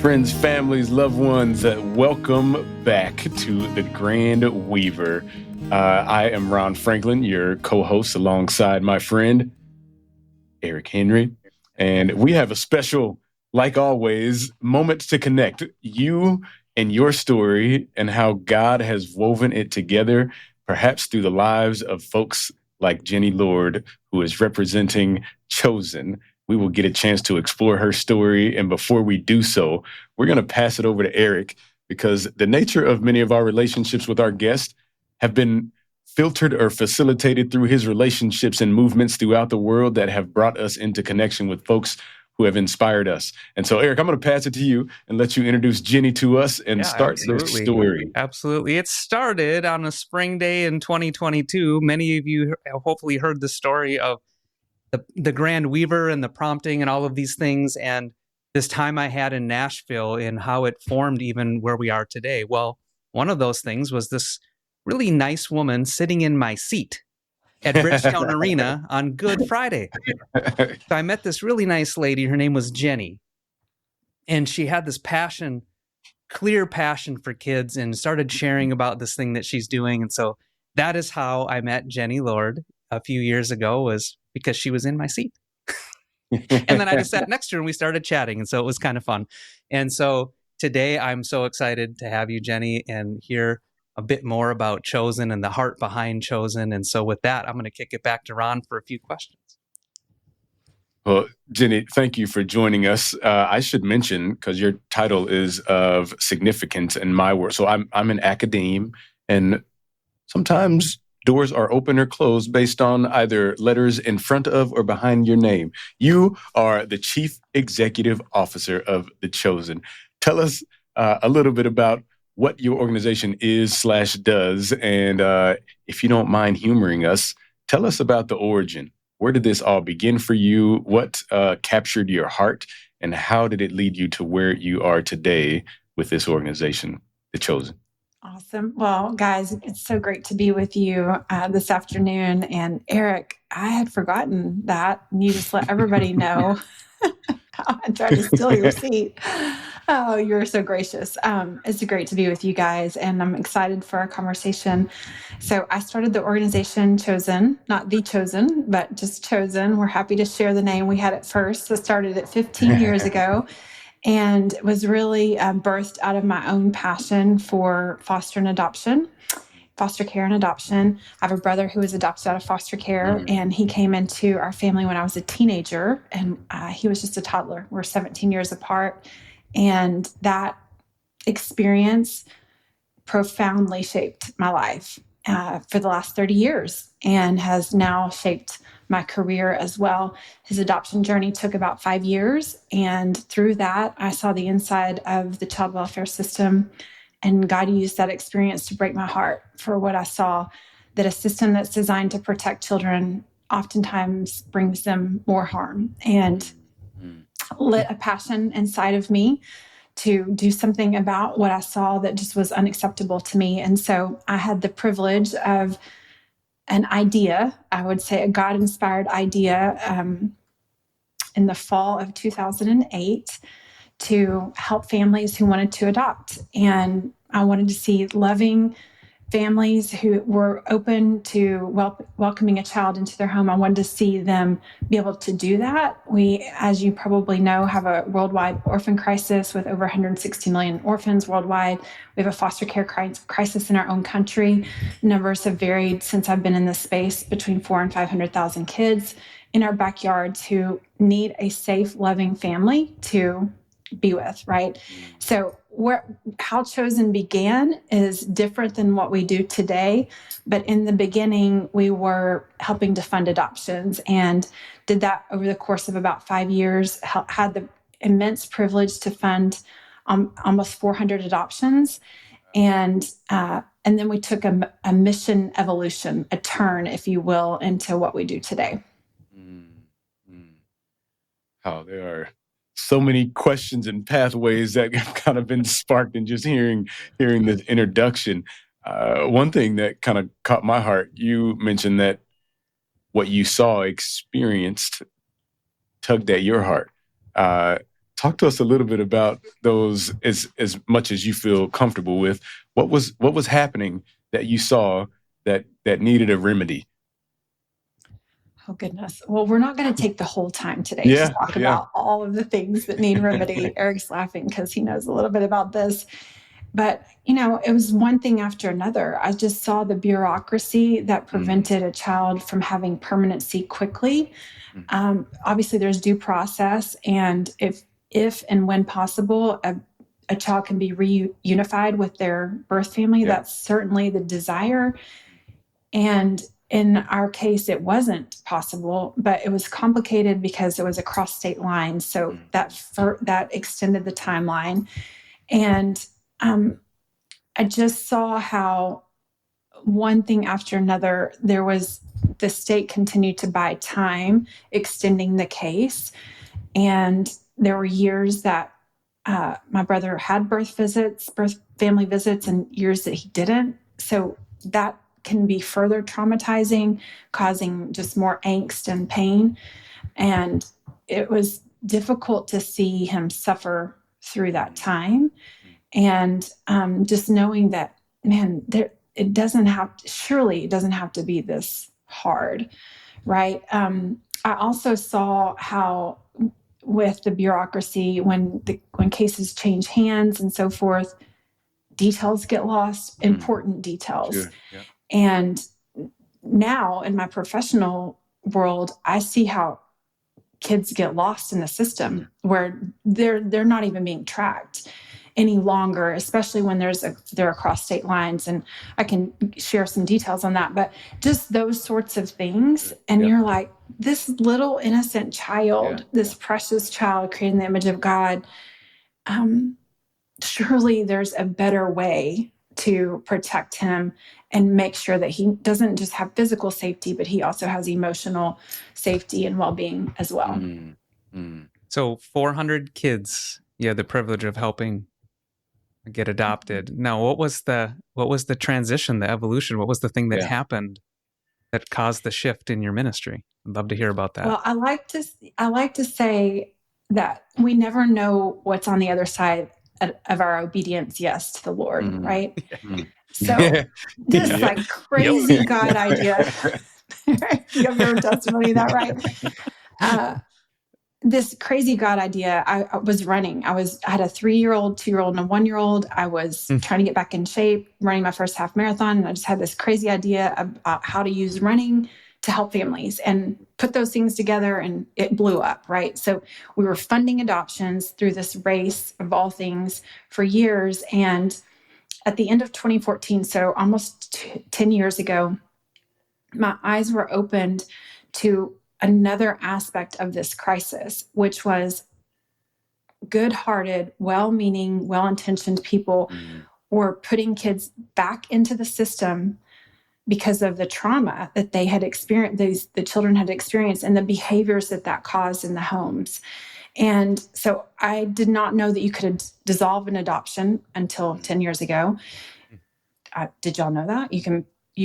Friends, families, loved ones, welcome back to The Grand Weaver. I am Ron Franklin, your co-host alongside my friend, Eric Henry. And we have a special, like always, moment to connect you and your story and how God has woven it together, perhaps through the lives of folks like Jenni Lord, who is representing Chosen. We will get a chance to explore her story. And before we do so, we're going to pass it over to Eric, because the nature of many of our relationships with our guests have been filtered or facilitated through his relationships and movements throughout the world that have brought us into connection with folks who have inspired us. And so, Eric, I'm going to pass it to you and let you introduce Jenni to us and start this story. Absolutely. It started on a spring day in 2022. Many of you have hopefully heard the story of the Grand Weaver and the prompting and all of these things, and this time I had in Nashville and how it formed even where we are today. Well, one of those things was this really nice woman sitting in my seat at Bridgetown Arena on Good Friday. So I met this really nice lady. Her name was Jenni, and she had this passion, clear passion for kids, and started sharing about this thing that she's doing. And so that is how I met Jenni Lord a few years ago, was because she was in my seat. And then I just sat next to her and we started chatting. And so it was kind of fun. And so today I'm so excited to have you, Jenni, and hear a bit more about Chosen and the heart behind Chosen. And so with that, I'm going to kick it back to Ron for a few questions. Well, Jenni, thank you for joining us. I should mention, because your title is of significance in my work. So I'm an academe, and sometimes doors are open or closed based on either letters in front of or behind your name. You are the Chief Executive Officer of The Chosen. Tell us a little bit about what your organization is/does, and if you don't mind humoring us, tell us about the origin. Where did this all begin for you? What captured your heart, and how did it lead you to where you are today with this organization, The Chosen? Awesome. Well, guys, it's so great to be with you this afternoon. And Eric, I had forgotten that. And you just let everybody know how I tried to steal your seat. Oh, you're so gracious. It's great to be with you guys, and I'm excited for our conversation. So I started the organization Chosen, not The Chosen, but just Chosen. We're happy to share the name. We had it first. So started it 15 years ago. And it was really birthed out of my own passion for foster care and adoption. I have a brother who was adopted out of foster care, and he came into our family when I was a teenager, and he was just a toddler. We're 17 years apart. And that experience profoundly shaped my life for the last 30 years and has now shaped my career as well. His adoption journey took about 5 years. And through that, I saw the inside of the child welfare system. And God used that experience to break my heart for what I saw, that a system that's designed to protect children oftentimes brings them more harm, and lit a passion inside of me to do something about what I saw that just was unacceptable to me. And so I had the privilege of an idea, I would say a God-inspired idea, in the fall of 2008 to help families who wanted to adopt. And I wanted to see loving families who were open to welcoming a child into their home. I wanted to see them be able to do that. We, as you probably know, have a worldwide orphan crisis with over 160 million orphans worldwide. We have a foster care crisis in our own country. Numbers have varied since I've been in this space, between 400,000 and 500,000 kids in our backyards who need a safe, loving family to be with, right? So how Chosen began is different than what we do today. But in the beginning, we were helping to fund adoptions, and did that over the course of about 5 years, had the immense privilege to fund almost 400 adoptions. And then we took a mission evolution, a turn, if you will, into what we do today. Oh, there are so many questions and pathways that have kind of been sparked in just hearing this introduction. One thing that kind of caught my heart, you mentioned that what you saw, experienced, tugged at your heart. Talk to us a little bit about those, as much as you feel comfortable with. What was happening that you saw that needed a remedy? Oh, goodness. Well, we're not going to take the whole time today to talk about all of the things that need remedy. Eric's laughing because he knows a little bit about this. But, it was one thing after another. I just saw the bureaucracy that prevented a child from having permanency quickly. Obviously, there's due process. And if and when possible, a child can be reunified with their birth family. That's certainly the desire. And in our case, it wasn't possible, but it was complicated because it was across state lines. So that extended the timeline. And I just saw how one thing after another, the state continued to buy time, extending the case. And there were years that my brother had birth family visits, and years that he didn't. So that can be further traumatizing, causing just more angst and pain. And it was difficult to see him suffer through that time. And just knowing that, man, it doesn't have to be this hard, right? I also saw how with the bureaucracy, when cases change hands and so forth, details get lost, important details. Sure. Yeah. And now in my professional world, I see how kids get lost in the system where they're not even being tracked any longer, especially when they're across state lines. And I can share some details on that, but just those sorts of things. And you're like, this little innocent child, this precious child created in the image of God. Surely there's a better way to protect him and make sure that he doesn't just have physical safety, but he also has emotional safety and well-being as well. So 400 kids you had the privilege of helping get adopted. Now, what was the transition, the evolution? What was the thing that happened that caused the shift in your ministry? I'd love to hear about that. Well, I like to say that we never know what's on the other side of our obedience yes to the Lord, right? So this like crazy God idea. You have your testimony of that, right? This crazy God idea, I was running. I had a 3-year-old, 2-year-old, and a 1-year-old. I was trying to get back in shape, running my first half marathon. And I just had this crazy idea about how to use running to help families and put those things together, and it blew up, right? So we were funding adoptions through this race of all things for years. And at the end of 2014, so almost 10 years ago, my eyes were opened to another aspect of this crisis, which was good-hearted, well-meaning, well-intentioned people were putting kids back into the system because of the trauma that they had experienced, the children had experienced, and the behaviors that caused in the homes. And so I did not know that you could dissolve an adoption until 10 years ago. Did y'all know that? You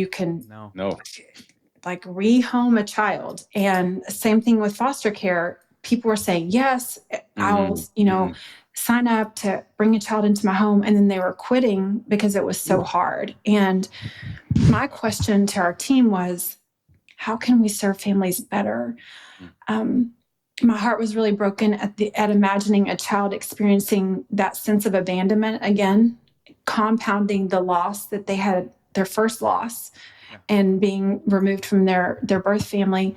can No. like rehome a child. And same thing with foster care. People were saying, yes, I'll, sign up to bring a child into my home. And then they were quitting because it was so hard. And my question to our team was, how can we serve families better? My heart was really broken at imagining a child experiencing that sense of abandonment again, compounding the loss that they had, their first loss, and being removed from their birth family.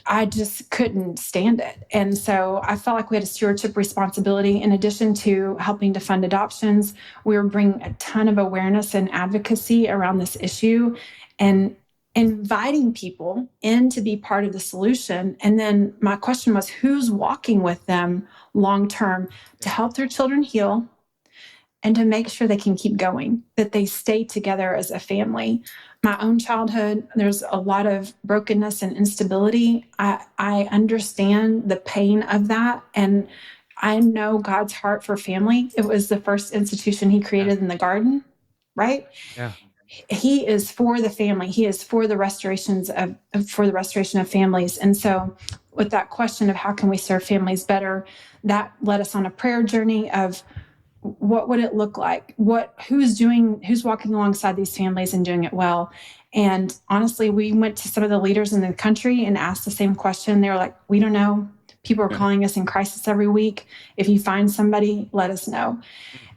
I just couldn't stand it. And so I felt like we had a stewardship responsibility. In addition to helping to fund adoptions, we were bringing a ton of awareness and advocacy around this issue and inviting people in to be part of the solution. And then my question was, who's walking with them long-term to help their children heal and to make sure they can keep going, that they stay together as a family. My own childhood, there's a lot of brokenness and instability. I understand the pain of that. And I know God's heart for family. It was the first institution he created in the garden, right? Yeah. he is for the family. He is for the restoration of families. And so with that question of how can we serve families better, that led us on a prayer journey of what would it look like? Who's walking alongside these families and doing it well? And honestly, we went to some of the leaders in the country and asked the same question. They were like, we don't know. People are calling us in crisis every week. If you find somebody, let us know.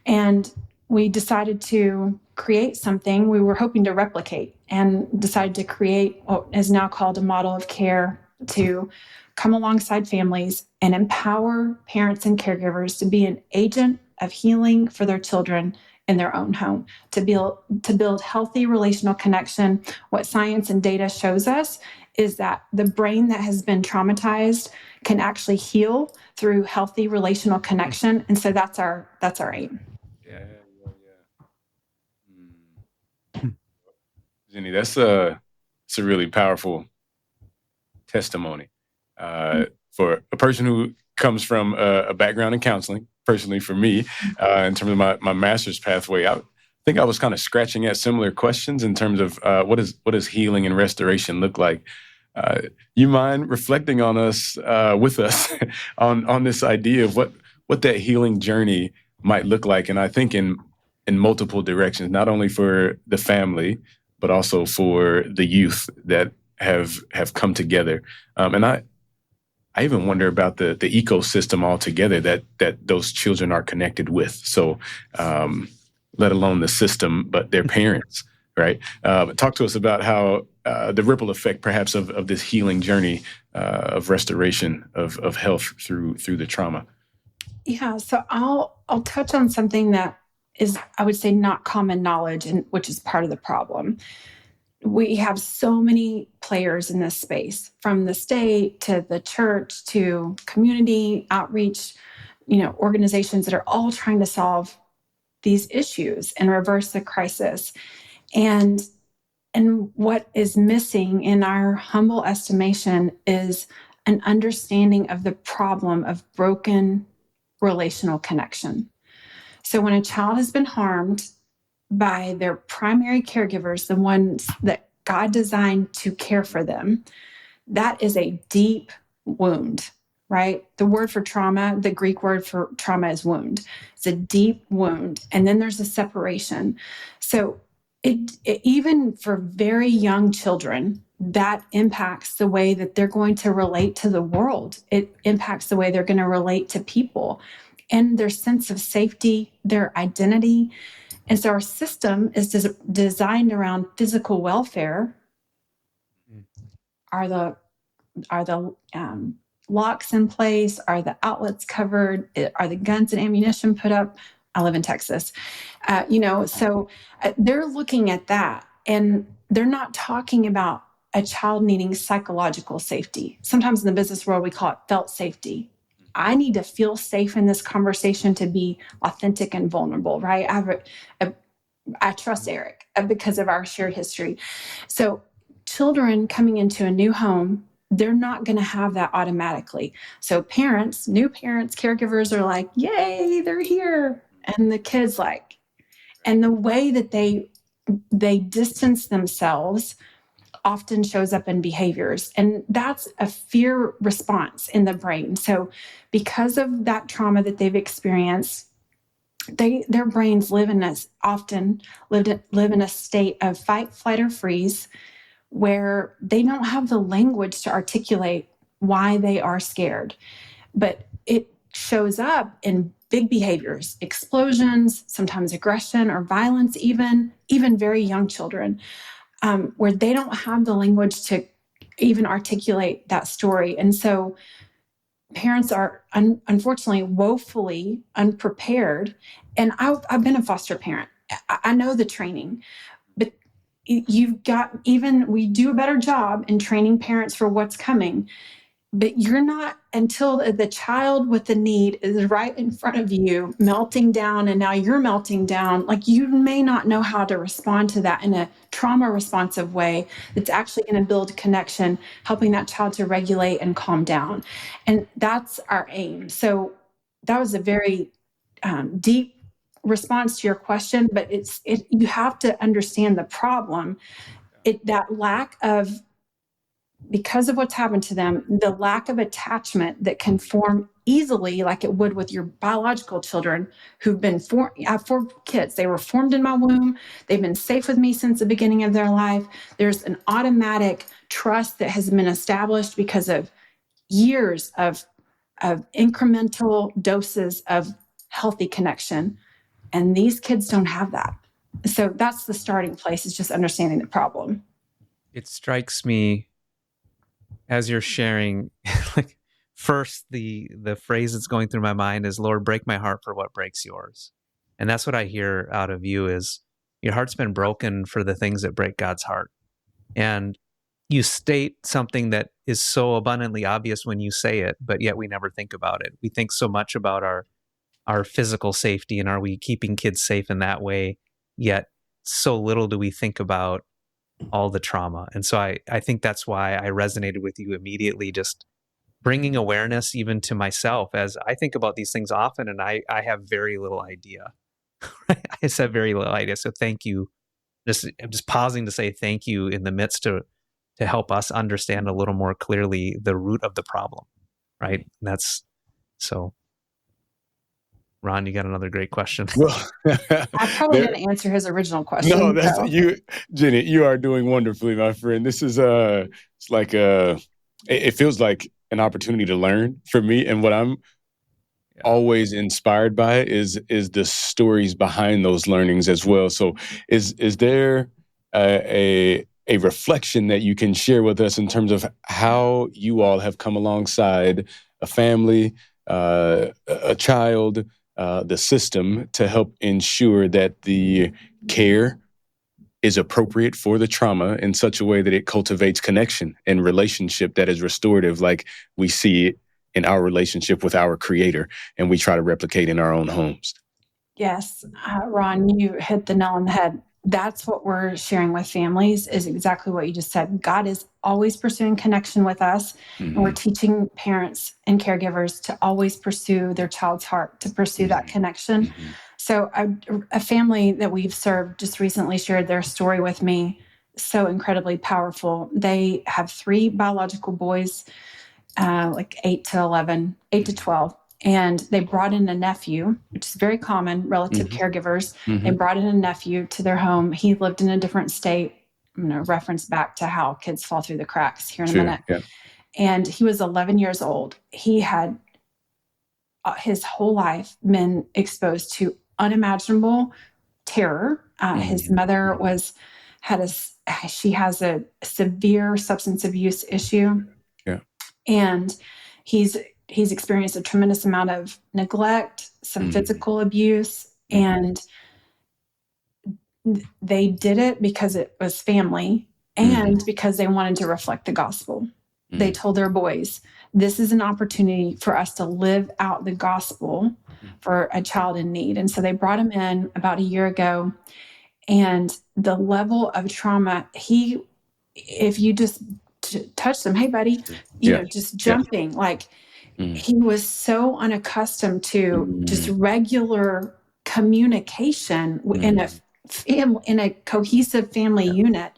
And we decided to create something we were hoping to replicate, and decided to create what is now called a model of care to come alongside families and empower parents and caregivers to be an agent of healing for their children in their own home, to build healthy relational connection. What science and data shows us is that the brain that has been traumatized can actually heal through healthy relational connection. And so that's our aim. Yeah. Jenni, that's a really powerful testimony for a person who comes from a background in counseling. Personally, for me, in terms of my master's pathway, I think I was kind of scratching at similar questions in terms of what does healing and restoration look like. You mind reflecting on us with us on this idea of what that healing journey might look like? And I think in multiple directions, not only for the family, but also for the youth that have come together. And I even wonder about the ecosystem altogether that those children are connected with. So, let alone the system, but their parents, right? Talk to us about how the ripple effect, perhaps, of this healing journey of restoration of health through the trauma. Yeah, so I'll touch on something that is, I would say, not common knowledge, and which is part of the problem. We have so many players in this space, from the state to the church to community outreach, organizations that are all trying to solve these issues and reverse the crisis. And what is missing, in our humble estimation, is an understanding of the problem of broken relational connection. So when a child has been harmed by their primary caregivers, the ones that God designed to care for them, that is a deep wound, right? The word for trauma, the Greek word for trauma, is wound. It's a deep wound. And then there's a separation. So it even for very young children, that impacts the way that they're going to relate to the world. It impacts the way they're going to relate to people and their sense of safety, their identity. And so our system is designed around physical welfare. Are the locks in place? Are the outlets covered? Are the guns and ammunition put up? I live in Texas. So they're looking at that, and they're not talking about a child needing psychological safety. Sometimes in the business world, we call it felt safety. I need to feel safe in this conversation to be authentic and vulnerable, right? I trust Eric because of our shared history. So children coming into a new home, they're not going to have that automatically. So new parents, caregivers are like, yay, they're here. And the kids and the way that they distance themselves often shows up in behaviors. And that's a fear response in the brain. So because of that trauma that they've experienced, their brains often live in a state of fight, flight, or freeze, where they don't have the language to articulate why they are scared. But it shows up in big behaviors, explosions, sometimes aggression or violence, even very young children, where they don't have the language to even articulate that story. And so parents are unfortunately woefully unprepared. And I've been a foster parent. I know the training, but we do a better job in training parents for what's coming. But you're not, until the child with the need is right in front of you, melting down, and now you're melting down, you may not know how to respond to that in a trauma responsive way that's actually going to build connection, helping that child to regulate and calm down. And that's our aim. So that was a very deep response to your question, but you have to understand the problem. That lack of, because of what's happened to them, the lack of attachment that can form easily, like it would with your biological children who've been I have 4 kids. They were formed in my womb. They've been safe with me since the beginning of their life. There's an automatic trust that has been established because of years of incremental doses of healthy connection. And these kids don't have that. So that's the starting place, is just understanding the problem. It strikes me as you're sharing, like, first, the phrase that's going through my mind is, Lord, break my heart for what breaks yours. And that's what I hear out of you is your heart's been broken for the things that break God's heart. And you state something that is so abundantly obvious when you say it, but yet we never think about it. We think so much about our physical safety and are we keeping kids safe in that way, yet so little do we think about all the trauma. And so I think that's why I resonated with you immediately, just bringing awareness even to myself as I think about these things often, and I have very little idea. I just have very little idea. So thank you. I'm just pausing to say thank you in the midst to help us understand a little more clearly the root of the problem, right? And that's so. Ron, you got another great question. Well, I probably didn't answer his original question. No, that's you, Jenni. You are doing wonderfully, my friend. This is it's like it feels like an opportunity to learn for me, and what I'm always inspired by is the stories behind those learnings as well. So, is there a reflection that you can share with us in terms of how you all have come alongside a family, a child, the system to help ensure that the care is appropriate for the trauma in such a way that it cultivates connection and relationship that is restorative, like we see it in our relationship with our Creator, and we try to replicate in our own homes? Yes, Ron, you hit the nail on the head. That's what we're sharing with families, is exactly what you just said. God is always pursuing connection with us. Mm-hmm. And we're teaching parents and caregivers to always pursue their child's heart, to pursue mm-hmm. that connection. Mm-hmm. So a family that we've served just recently shared their story with me. So incredibly powerful. They have 3 biological boys, like 8 to 12. And they brought in a nephew, which is very common, relative mm-hmm. caregivers. Mm-hmm. They brought in a nephew to their home. He lived in a different state. I'm going to reference back to how kids fall through the cracks here in a minute. Yeah. And he was 11 years old. He had his whole life been exposed to unimaginable terror. Mm-hmm. His mother she has a severe substance abuse issue. Yeah. And he's experienced a tremendous amount of neglect, some physical abuse, and they did it because it was family and because they wanted to reflect the gospel. They told their boys, this is an opportunity for us to live out the gospel for a child in need. And so they brought him in about a year ago, and the level of trauma, if you just touch them, hey buddy, you know, just jumping, like he was so unaccustomed to just regular communication in a cohesive family unit,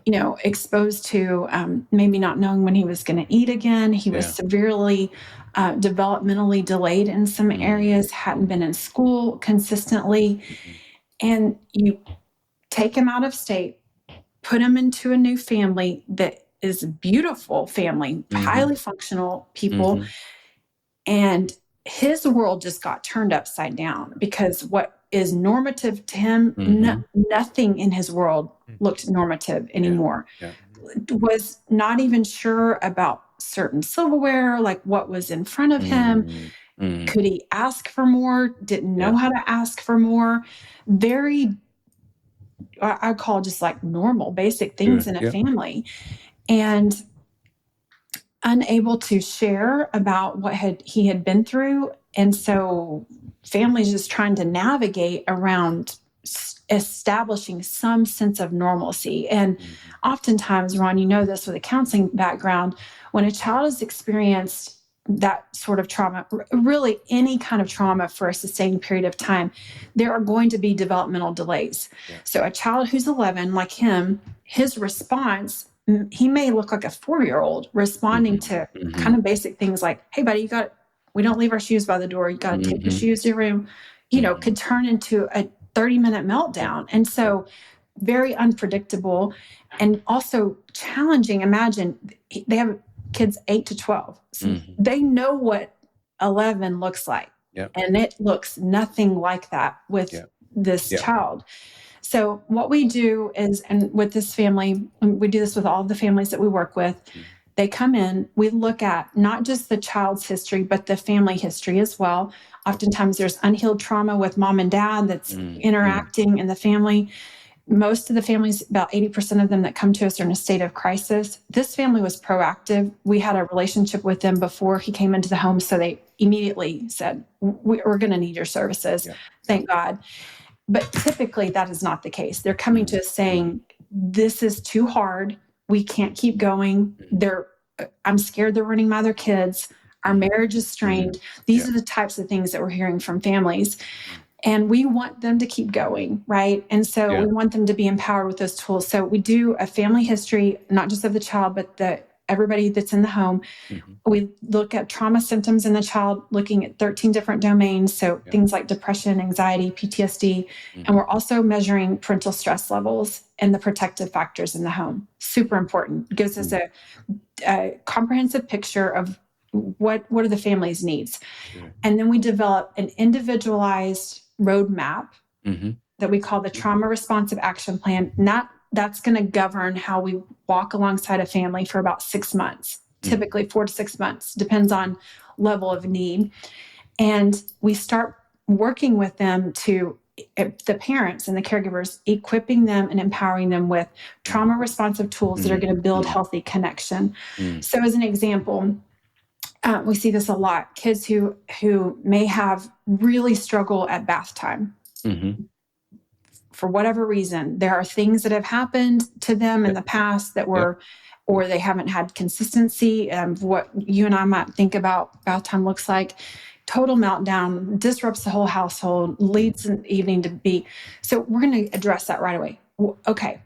you know, exposed to maybe not knowing when he was going to eat again. He was severely developmentally delayed in some areas, hadn't been in school consistently. And you take him out of state, put him into a new family that is a beautiful family, highly functional people. And his world just got turned upside down because what is normative to him, nothing in his world looked normative anymore. Was not even sure about certain silverware, like what was in front of him. Could he ask for more? Didn't know how to ask for more. Very, I call just like normal, basic things in a family. And unable to share about what he had been through. And so families just trying to navigate around establishing some sense of normalcy. And oftentimes, Ron, you know this with a counseling background, when a child has experienced that sort of trauma, really any kind of trauma for a sustained period of time, there are going to be developmental delays. Yeah. So a child who's 11, like him, his response, he may look like a 4-year-old responding to kind of basic things like, hey, buddy, we don't leave our shoes by the door. You got to take your shoes to your room, could turn into a 30-minute meltdown. And so very unpredictable and also challenging. Imagine they have kids 8 to 12. So they know what 11 looks like. Yep. And it looks nothing like that with this child. So what we do is, and with this family, we do this with all the families that we work with, they come in, we look at not just the child's history, but the family history as well. Oftentimes there's unhealed trauma with mom and dad that's interacting in the family. Most of the families, about 80% of them that come to us are in a state of crisis. This family was proactive. We had a relationship with them before he came into the home, so they immediately said, we're going to need your services. Yeah. Thank God. But typically that is not the case. They're coming to us saying, this is too hard. We can't keep going. I'm scared they're running my other kids. Our marriage is strained. These are the types of things that we're hearing from families. And we want them to keep going, right? And so we want them to be empowered with those tools. So we do a family history, not just of the child, but everybody that's in the home. We look at trauma symptoms in the child, looking at 13 different domains. So things like depression, anxiety, PTSD. And we're also measuring parental stress levels and the protective factors in the home. Super important. It gives us a comprehensive picture of what are the family's needs. And then we develop an individualized roadmap that we call the trauma responsive action plan. That's going to govern how we walk alongside a family for about 6 months, typically 4 to 6 months, depends on level of need. And we start working with them the parents and the caregivers, equipping them and empowering them with trauma responsive tools that are going to build healthy connection. So as an example, we see this a lot. Kids who may have really struggle at bath time. For whatever reason, there are things that have happened to them in the past that were, or they haven't had consistency of what you and I might think about bath time looks like. Total meltdown, disrupts the whole household, leads an evening to be. So we're going to address that right away. Okay.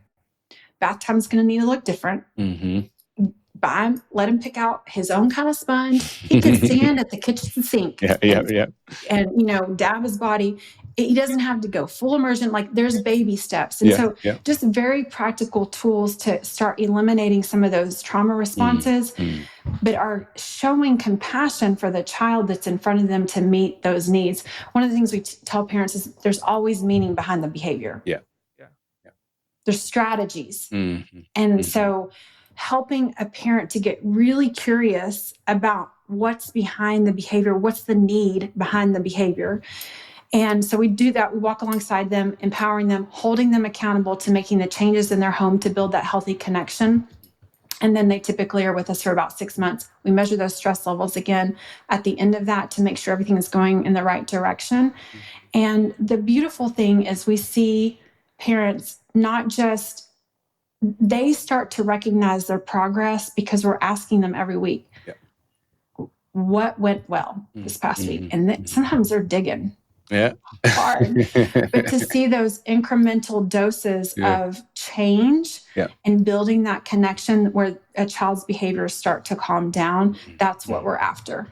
Bath time's going to need to look different. Let him pick out his own kind of sponge. He can stand at the kitchen sink and dab his body. He doesn't have to go full immersion. Like there's baby steps. And just very practical tools to start eliminating some of those trauma responses, but are showing compassion for the child that's in front of them to meet those needs. One of the things we tell parents is there's always meaning behind the behavior. There's strategies. And so helping a parent to get really curious about what's behind the behavior, what's the need behind the behavior. And so we do that. We walk alongside them, empowering them, holding them accountable to making the changes in their home to build that healthy connection. And then they typically are with us for about 6 months. We measure those stress levels again at the end of that to make sure everything is going in the right direction. And the beautiful thing is we see parents not just, they start to recognize their progress because we're asking them every week, what went well this past week? And sometimes they're digging hard. But to see those incremental doses of change and building that connection where a child's behaviors start to calm down, that's what we're after.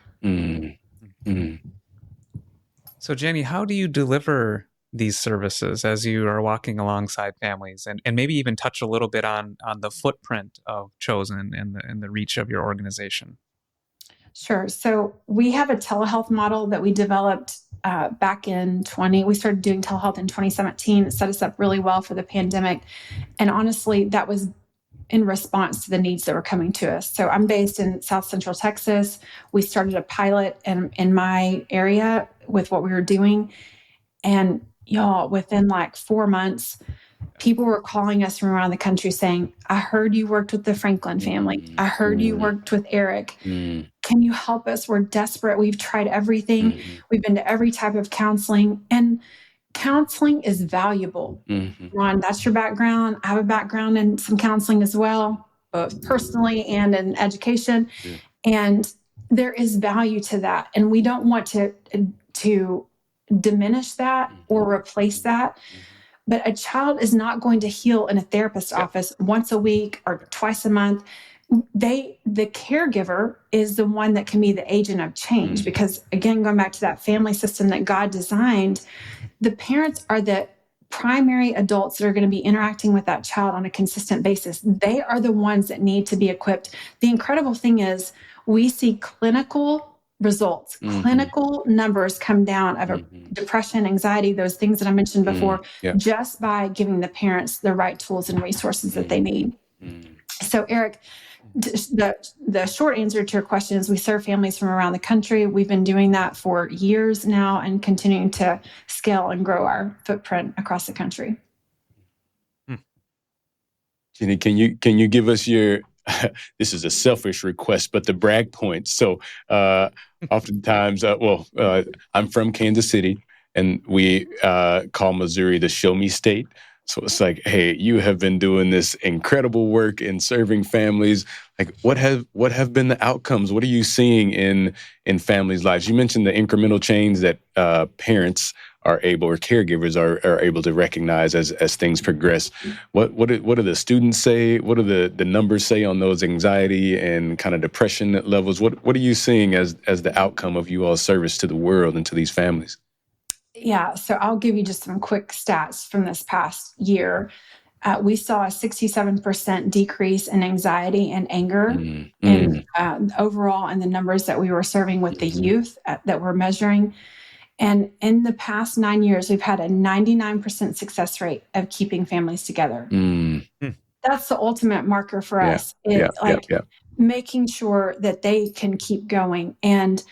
So Jenni, how do you deliver these services as you are walking alongside families, and maybe even touch a little bit on the footprint of Chosen and the reach of your organization? Sure. So we have a telehealth model that we developed back in we started doing telehealth in 2017. It set us up really well for the pandemic. And honestly, that was in response to the needs that were coming to us. So I'm based in South Central Texas. We started a pilot in my area with what we were doing. And y'all, within like 4 months, people were calling us from around the country saying, I heard you worked with the Franklin family. I heard you worked with Eric. Can you help us? We're desperate. We've tried everything. We've been to every type of counseling. And counseling is valuable. Ron, that's your background. I have a background in some counseling as well, both personally and in education. And there is value to that. And we don't want to diminish that or replace that. But a child is not going to heal in a therapist's office once a week or twice a month. The caregiver is the one that can be the agent of change, because again, going back to that family system that God designed, the parents are the primary adults that are going to be interacting with that child on a consistent basis. They are the ones that need to be equipped. The incredible thing is we see clinical results, clinical numbers come down of depression, anxiety, those things that I mentioned before, just by giving the parents the right tools and resources that they need. So Eric, the short answer to your question is we serve families from around the country. We've been doing that for years now and continuing to scale and grow our footprint across the country. Jenni, can you give us your, this is a selfish request, but the brag points. So oftentimes, I'm from Kansas City, and we call Missouri the show me state. So it's like, hey, you have been doing this incredible work in serving families. Like, what have been the outcomes? What are you seeing in families' lives? You mentioned the incremental change that parents are able, or caregivers are able to recognize as things progress. What do the students say? What do the numbers say on those anxiety and kind of depression levels? What are you seeing as the outcome of you all's service to the world and to these families? Yeah, so I'll give you just some quick stats from this past year. We saw a 67% decrease in anxiety and anger and overall in the numbers that we were serving with the youth that we're measuring. And in the past 9 years, we've had a 99% success rate of keeping families together. That's the ultimate marker for us. Making sure that they can keep going. And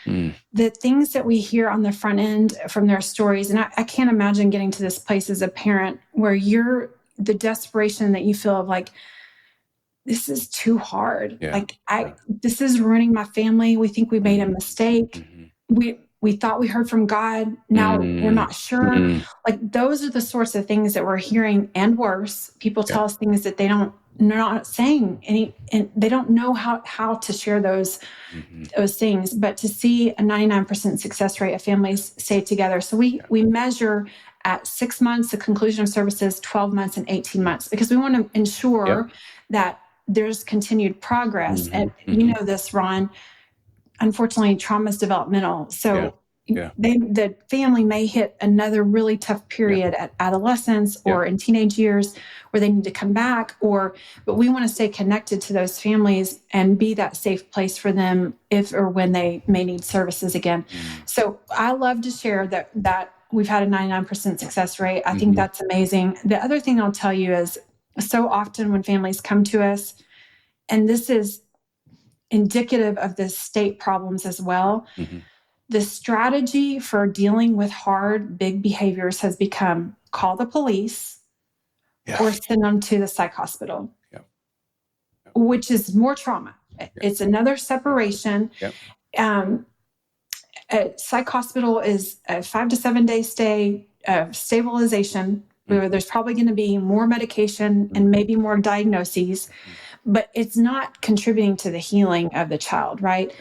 the things that we hear on the front end from their stories, and I can't imagine getting to this place as a parent where the desperation that you feel of like, this is too hard. This is ruining my family. We think we made a mistake. We thought we heard from God. Now we're not sure. Like, those are the sorts of things that we're hearing, and worse. People tell us things that they're not saying any, and they don't know how to share those things. But to see a 99% success rate of families stay together. So we measure at 6 months, the conclusion of services, 12 months, and 18 months, because we want to ensure that there's continued progress. And you know this, Ron. Unfortunately, trauma is developmental. So the family may hit another really tough period at adolescence or in teenage years where they need to come back, but we want to stay connected to those families and be that safe place for them if or when they may need services again. So I love to share that we've had a 99% success rate. I think that's amazing. The other thing I'll tell you is, so often when families come to us, and this is indicative of the state problems as well, the strategy for dealing with hard, big behaviors has become call the police or send them to the psych hospital, which is more trauma. It's another separation. A psych hospital is a 5 to 7 day stay of stabilization, where there's probably going to be more medication and maybe more diagnoses, but it's not contributing to the healing of the child, right?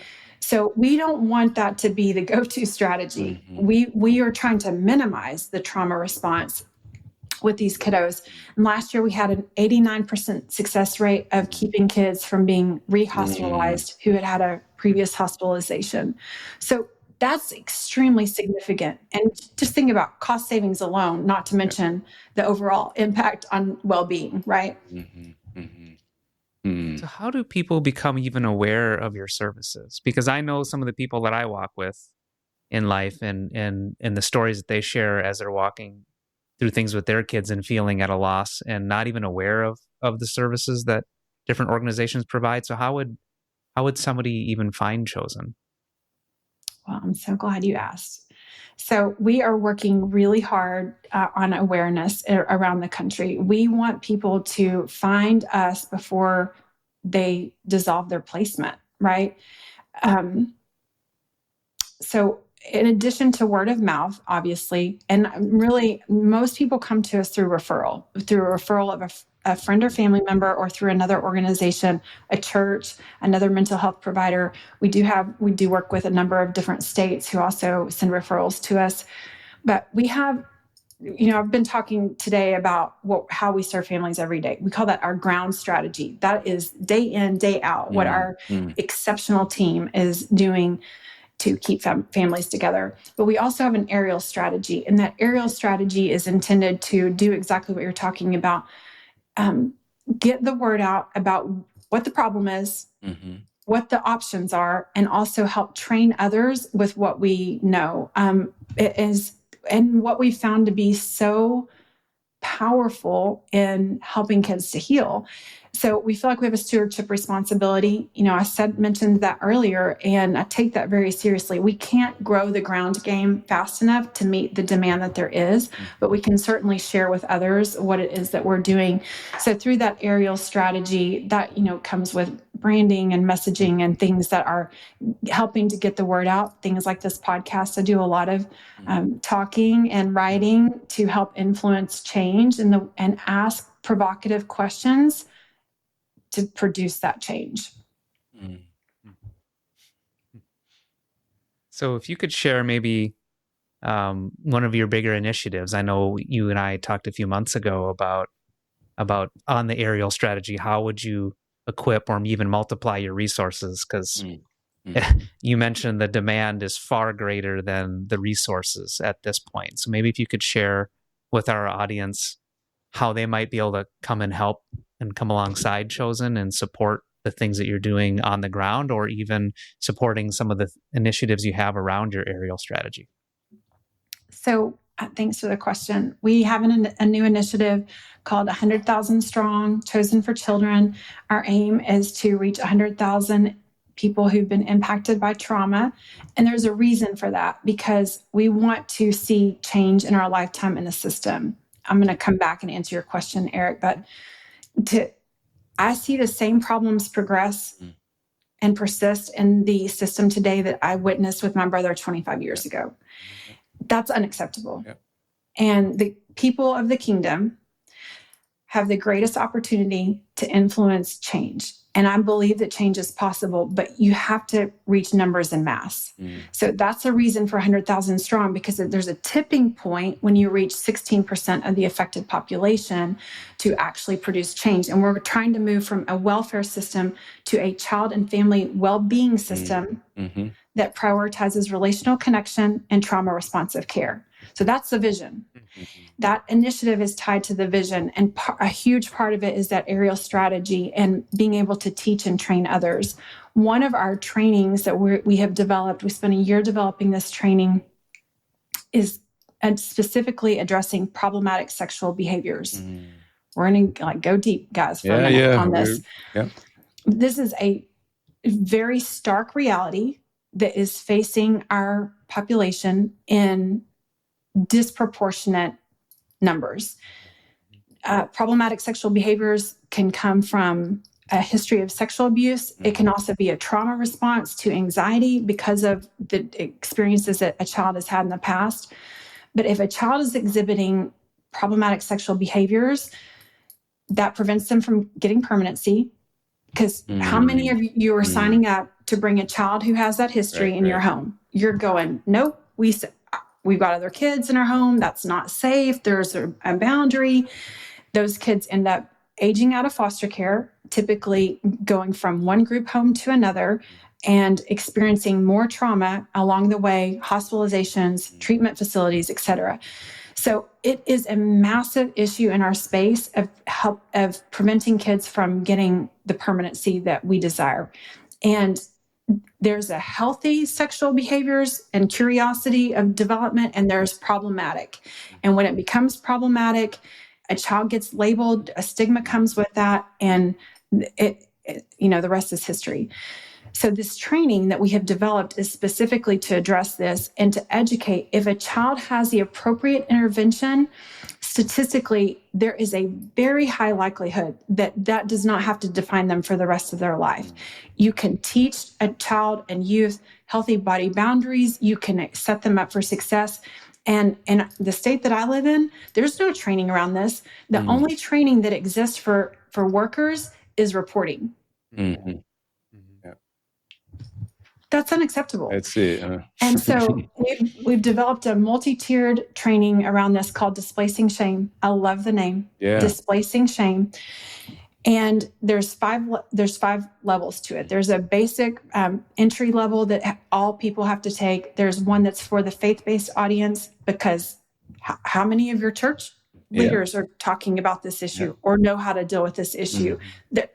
So we don't want that to be the go-to strategy. We are trying to minimize the trauma response with these kiddos. And last year we had an 89% success rate of keeping kids from being rehospitalized who had a previous hospitalization. So that's extremely significant. And just think about cost savings alone, not to mention the overall impact on well-being, right? So how do people become even aware of your services? Because I know some of the people that I walk with in life and the stories that they share as they're walking through things with their kids and feeling at a loss and not even aware of the services that different organizations provide. So how would somebody even find Chosen? Well, I'm so glad you asked. So we are working really hard on awareness around the country. We want people to find us before they dissolve their placement, right? So in addition to word of mouth, obviously, and really most people come to us through a referral a friend or family member or through another organization, a church, another mental health provider. We do work with a number of different states who also send referrals to us. But we have, I've been talking today about how we serve families every day. We call that our ground strategy. That is day in, day out, what our exceptional team is doing to keep families together. But we also have an aerial strategy, and that aerial strategy is intended to do exactly what you're talking about. Get the word out about what the problem is, what the options are, and also help train others with what we know. And what we found to be so powerful in helping kids to heal. So we feel like we have a stewardship responsibility. I mentioned that earlier, and I take that very seriously. We can't grow the ground game fast enough to meet the demand that there is, but we can certainly share with others what it is that we're doing. So through that aerial strategy, that, comes with branding and messaging and things that are helping to get the word out. Things like this podcast. I do a lot of talking and writing to help influence change and ask provocative questions to produce that change. So if you could share maybe one of your bigger initiatives. I know you and I talked a few months ago about on the aerial strategy. How would you equip or even multiply your resources? Because you mentioned the demand is far greater than the resources at this point. So maybe if you could share with our audience how they might be able to come and help and come alongside Chosen and support the things that you're doing on the ground, or even supporting some of the initiatives you have around your aerial strategy. So thanks for the question. We have a new initiative called 100,000 Strong, Chosen for Children. Our aim is to reach 100,000 people who've been impacted by trauma. And there's a reason for that, because we want to see change in our lifetime in the system. I'm going to come back and answer your question, Eric, but I see the same problems progress and persist in the system today that I witnessed with my brother 25 years ago. That's unacceptable. Yep. And the people of the kingdom have the greatest opportunity to influence change. And I believe that change is possible, but you have to reach numbers in mass. So that's a reason for 100,000 Strong, because there's a tipping point when you reach 16% of the affected population to actually produce change. And we're trying to move from a welfare system to a child and family well-being system that prioritizes relational connection and trauma-responsive care. So that's the vision. That initiative is tied to the vision, and a huge part of it is that aerial strategy and being able to teach and train others. One of our trainings that we have developed, we spent a year developing this training, is specifically addressing problematic sexual behaviors. We're going to go deep, guys, for a minute on this. This is a very stark reality that is facing our population in disproportionate numbers. Problematic sexual behaviors can come from a history of sexual abuse. It can also be a trauma response to anxiety because of the experiences that a child has had in the past. But if a child is exhibiting problematic sexual behaviors, that prevents them from getting permanency. Because how many of you are signing up to bring a child who has that history in your home? You're going, nope, we've got other kids in our home. That's not safe. There's a boundary. Those kids end up aging out of foster care, typically going from one group home to another and experiencing more trauma along the way, hospitalizations, treatment facilities, et cetera. So it is a massive issue in our space of preventing kids from getting the permanency that we desire. And there's a healthy sexual behaviors and curiosity of development, and there's problematic. And when it becomes problematic, a child gets labeled, a stigma comes with that, and the rest is history. So this training that we have developed is specifically to address this and to educate. If a child has the appropriate intervention, statistically, there is a very high likelihood that does not have to define them for the rest of their life. You can teach a child and youth healthy body boundaries. You can set them up for success. And in the state that I live in, there's no training around this. The only training that exists for workers is reporting. Mm-hmm. Yeah. That's unacceptable. That's it. And so we've developed a multi-tiered training around this called Displacing Shame. I love the name. Yeah. Displacing Shame. And there's five levels to it. There's a basic entry level that all people have to take. There's one that's for the faith-based audience, because how many of your church leaders are talking about this issue or know how to deal with this issue?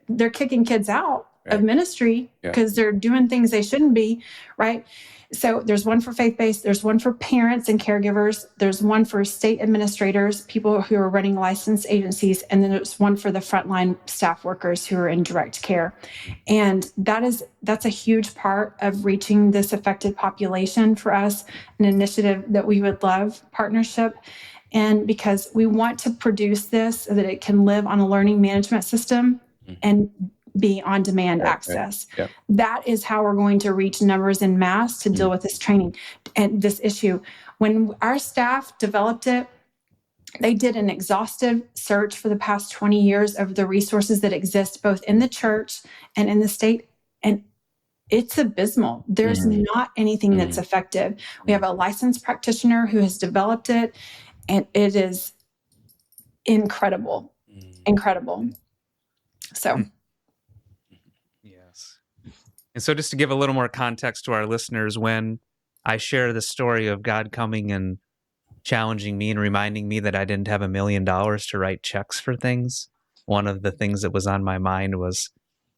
They're kicking kids out of ministry because they're doing things they shouldn't be, right? So there's one for faith-based, there's one for parents and caregivers, there's one for state administrators, people who are running licensed agencies, and then there's one for the frontline staff workers who are in direct care. And that's a huge part of reaching this affected population for us, an initiative that we would love partnership. And because we want to produce this so that it can live on a learning management system and be on-demand access. That is how we're going to reach numbers in mass to deal with this training and this issue. When our staff developed it, they did an exhaustive search for the past 20 years of the resources that exist both in the church and in the state, and it's abysmal. There's not anything that's effective. We have a licensed practitioner who has developed it, and it is incredible. So... And so just to give a little more context to our listeners, when I share the story of God coming and challenging me and reminding me that I didn't have $1 million to write checks for things, one of the things that was on my mind was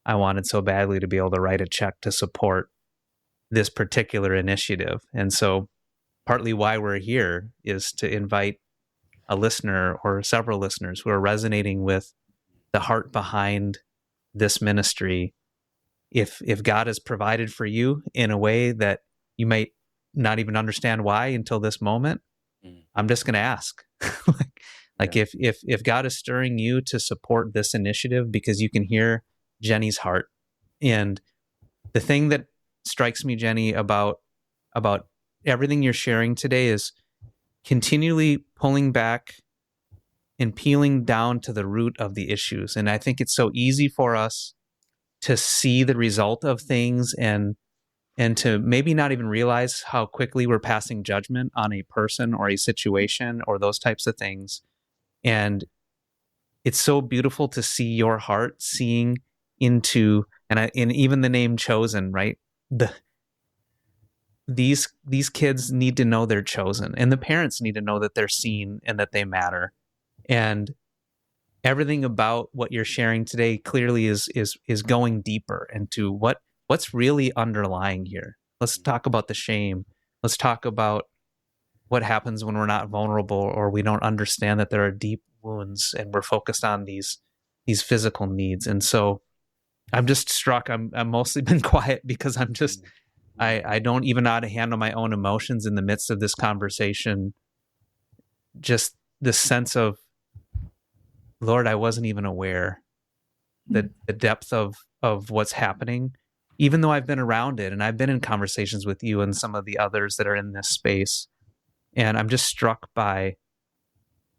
I wanted so badly to be able to write a check to support this particular initiative. And so partly why we're here is to invite a listener or several listeners who are resonating with the heart behind this ministry. If God has provided for you in a way that you might not even understand why until this moment, I'm just going to ask. If God is stirring you to support this initiative because you can hear Jenni's heart. And the thing that strikes me, Jenni, about everything you're sharing today is continually pulling back and peeling down to the root of the issues. And I think it's so easy for us to see the result of things and to maybe not even realize how quickly we're passing judgment on a person or a situation or those types of things. And it's so beautiful to see your heart seeing into, and even the name chosen, right? These kids need to know they're chosen, and the parents need to know that they're seen and that they matter. And everything about what you're sharing today clearly is going deeper into what's really underlying here. Let's talk about the shame. Let's talk about what happens when we're not vulnerable or we don't understand that there are deep wounds and we're focused on these physical needs. And so I'm just struck. I'm mostly been quiet because I'm just I don't even know how to handle my own emotions in the midst of this conversation. Just this sense of, Lord, I wasn't even aware that the depth of what's happening, even though I've been around it and I've been in conversations with you and some of the others that are in this space. And I'm just struck by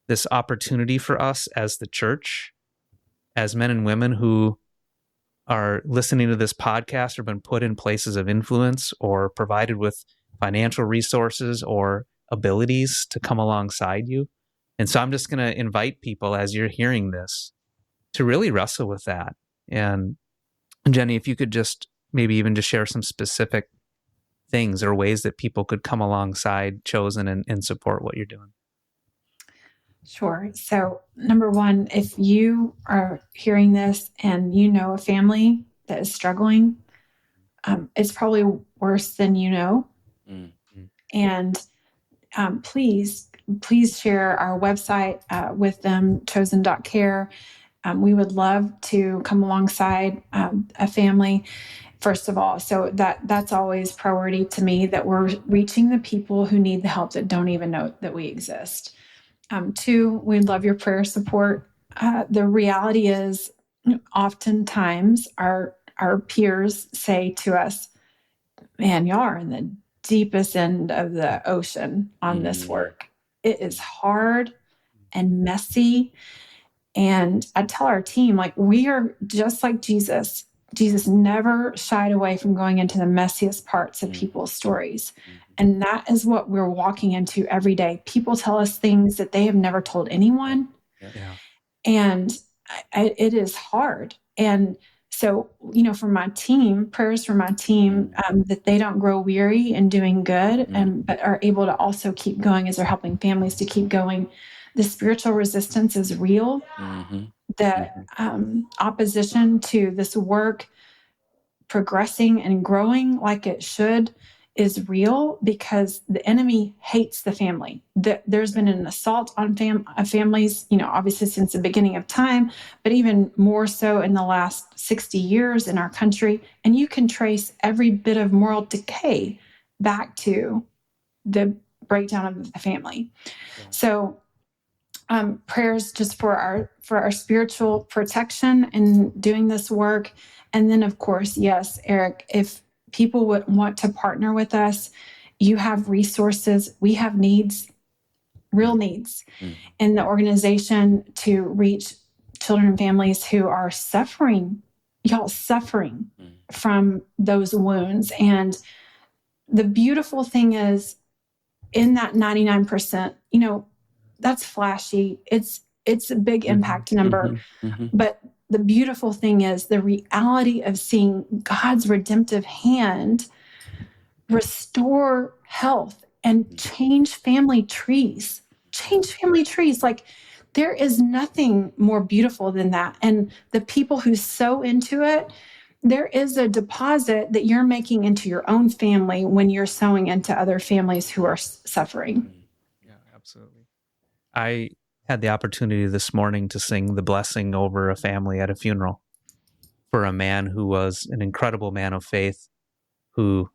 this opportunity for us as the church, as men and women who are listening to this podcast or been put in places of influence or provided with financial resources or abilities to come alongside you. And so I'm just going to invite people as you're hearing this to really wrestle with that. And Jenni, if you could just maybe even just share some specific things or ways that people could come alongside Chosen and support what you're doing. Sure. So number one, if you are hearing this and you know a family that is struggling, it's probably worse than you know. Mm-hmm. And please share our website with them, chosen.care. We would love to come alongside a family, first of all. So that's always priority to me, that we're reaching the people who need the help that don't even know that we exist. Two, we love your prayer support. The reality is, oftentimes our peers say to us, man, y'all are in the deepest end of the ocean on this work. It is hard and messy. And I tell our team, like, we are just like Jesus. Jesus never shied away from going into the messiest parts of people's stories. And that is what we're walking into every day. People tell us things that they have never told anyone. Yeah. And it is hard. And so, for my team, prayers for my team, that they don't grow weary in doing good, but are able to also keep going as they're helping families to keep going. The spiritual resistance is real. The opposition to this work progressing and growing like it should is real, because the enemy hates the family. There's been an assault on families, obviously since the beginning of time, but even more so in the last 60 years in our country. And you can trace every bit of moral decay back to the breakdown of the family. So prayers just for our spiritual protection in doing this work. And then, of course, yes, Eric, if people would want to partner with us, you have resources. We have needs, real needs in the organization to reach children and families who are suffering from those wounds. And the beautiful thing is, in that 99%, that's flashy. It's a big impact number. But the beautiful thing is the reality of seeing God's redemptive hand restore health and change family trees. Like, there is nothing more beautiful than that. And the people who sow into it, there is a deposit that you're making into your own family when you're sowing into other families who are suffering. Yeah, absolutely. I had the opportunity this morning to sing the blessing over a family at a funeral for a man who was an incredible man of faith, who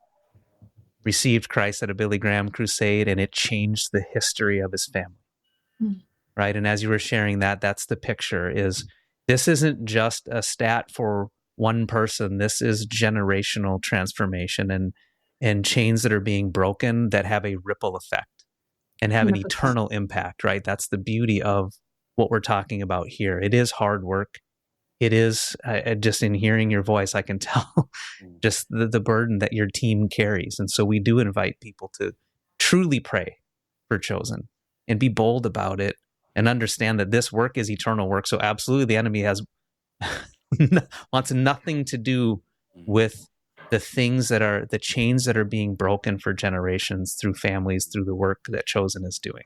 received Christ at a Billy Graham crusade, and it changed the history of his family. Right? And as you were sharing that, that's the picture, is this isn't just a stat for one person. This is generational transformation and chains that are being broken that have a ripple effect and have an 100%. eternal impact, right? That's the beauty of what we're talking about here. It is hard work. It is, just in hearing your voice, I can tell just the burden that your team carries. And so we do invite people to truly pray for Chosen and be bold about it and understand that this work is eternal work. So absolutely, the enemy wants nothing to do with the things that are the chains that are being broken for generations through families, through the work that Chosen is doing.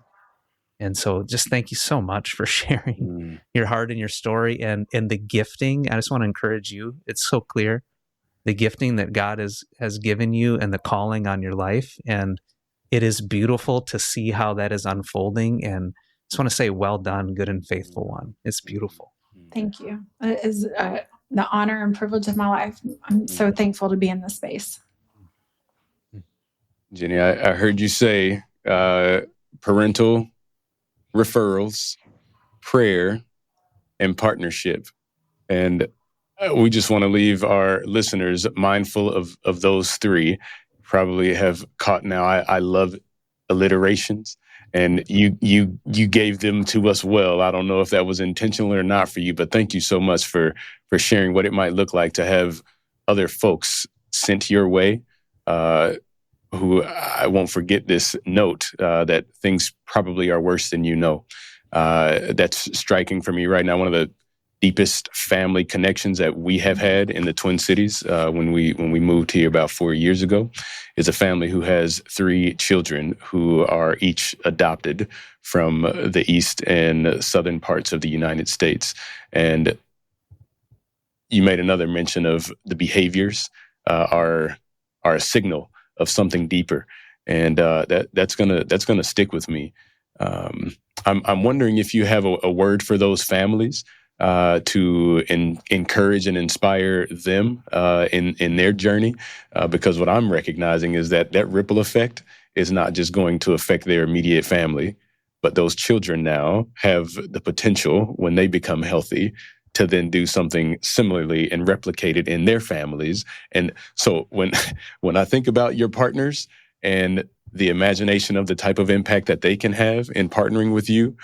And so just thank you so much for sharing your heart and your story and the gifting. I just want to encourage you. It's so clear, the gifting that God has given you and the calling on your life. And it is beautiful to see how that is unfolding. And I just want to say, well done, good and faithful one. It's beautiful. Thank you. It is the honor and privilege of my life. I'm so thankful to be in this space. Jenni, I heard you say parental referrals, prayer, and partnership. And we just want to leave our listeners mindful of those three. Probably have caught now. I love alliterations, and you gave them to us well. I don't know if that was intentional or not for you, but thank you so much for sharing what it might look like to have other folks sent your way, who I won't forget this note, that things probably are worse than you know. That's striking for me right now. One of the deepest family connections that we have had in the Twin Cities, when we moved here about 4 years ago, is a family who has 3 children who are each adopted from the east and southern parts of the United States. And you made another mention of the behaviors are a signal of something deeper, and that's gonna stick with me. I'm wondering if you have a word for those families, to encourage and inspire them in their journey, because what I'm recognizing is that ripple effect is not just going to affect their immediate family, but those children now have the potential, when they become healthy, to then do something similarly and replicate it in their families. And so when I think about your partners, and the imagination of the type of impact that they can have in partnering with you,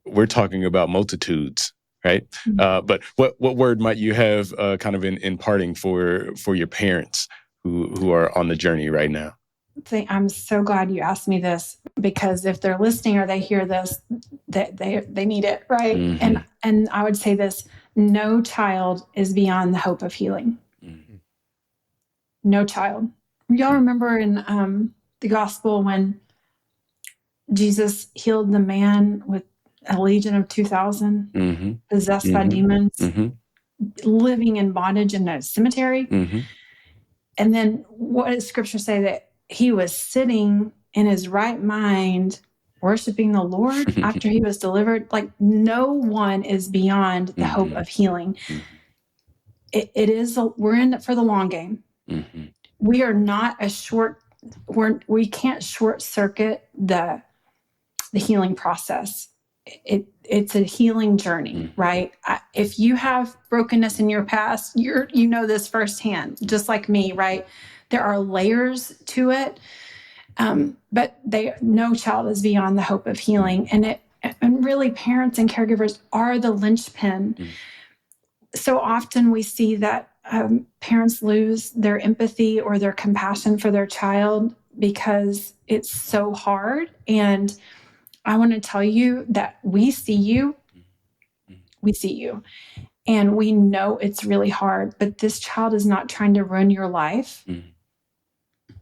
we're talking about multitudes, right? But what word might you have kind of in parting for your parents who are on the journey right now? I'm so glad you asked me this, because if they're listening or they hear this, they need it, right? Mm-hmm. And I would say this: no child is beyond the hope of healing. Mm-hmm. No child. Y'all remember in the gospel when Jesus healed the man with a legion of 2,000, mm-hmm. possessed mm-hmm. by demons, mm-hmm. living in bondage in a cemetery? Mm-hmm. And then what does Scripture say? That he was sitting in his right mind, worshiping the Lord after he was delivered. Like, no one is beyond the hope of healing. It is, we're in it for the long game. We are not we can't short circuit the healing process. It's a healing journey, right? If you have brokenness in your past, you know this firsthand, just like me, right? There are layers to it, but no child is beyond the hope of healing, and really, parents and caregivers are the linchpin. So often we see that parents lose their empathy or their compassion for their child because it's so hard. And I want to tell you that we see you, and we know it's really hard, but this child is not trying to ruin your life.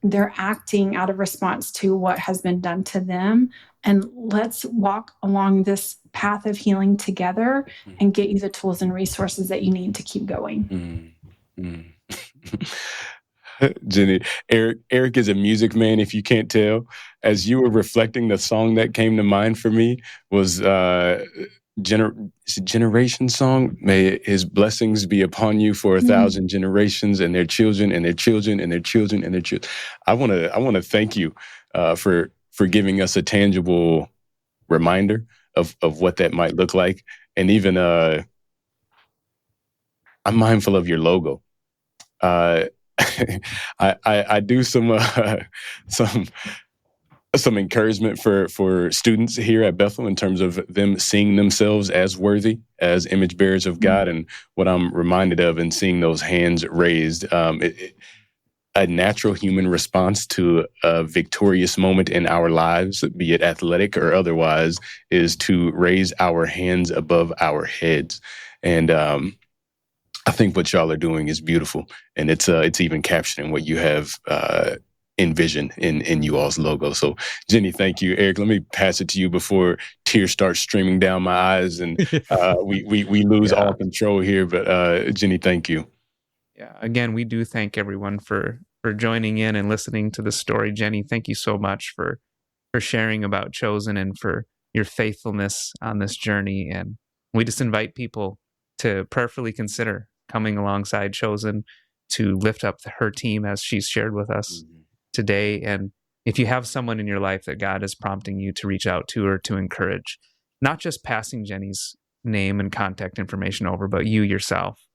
They're acting out of response to what has been done to them. And let's walk along this path of healing together and get you the tools and resources that you need to keep going. Jenni, Eric is a music man, if you can't tell. As you were reflecting, the song that came to mind for me was generation song. May his blessings be upon you for 1,000 generations, and their children and their children and their children and their children. I want to thank you for giving us a tangible reminder of what that might look like. And even I'm mindful of your logo. I do some encouragement for students here at Bethel in terms of them seeing themselves as worthy, as image bearers of God. And what I'm reminded of in seeing those hands raised, a natural human response to a victorious moment in our lives, be it athletic or otherwise, is to raise our hands above our heads. And I think what y'all are doing is beautiful, and it's even capturing what you have envisioned in you all's logo. So, Jenni, thank you. Eric, let me pass it to you before tears start streaming down my eyes and we lose all control here. But Jenni, thank you. Yeah. Again, we do thank everyone for joining in and listening to the story. Jenni, thank you so much for sharing about Chosen and for your faithfulness on this journey. And we just invite people to prayerfully consider coming alongside Chosen to lift up her team as she's shared with us today. And if you have someone in your life that God is prompting you to reach out to or to encourage, not just passing Jenni's name and contact information over, but you yourself,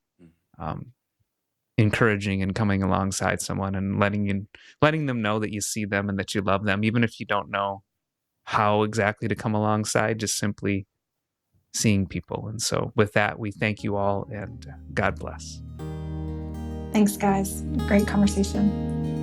encouraging and coming alongside someone and letting them know that you see them and that you love them, even if you don't know how exactly to come alongside, just simply seeing people. And so with that, we thank you all, and God bless. Thanks, guys. Great conversation.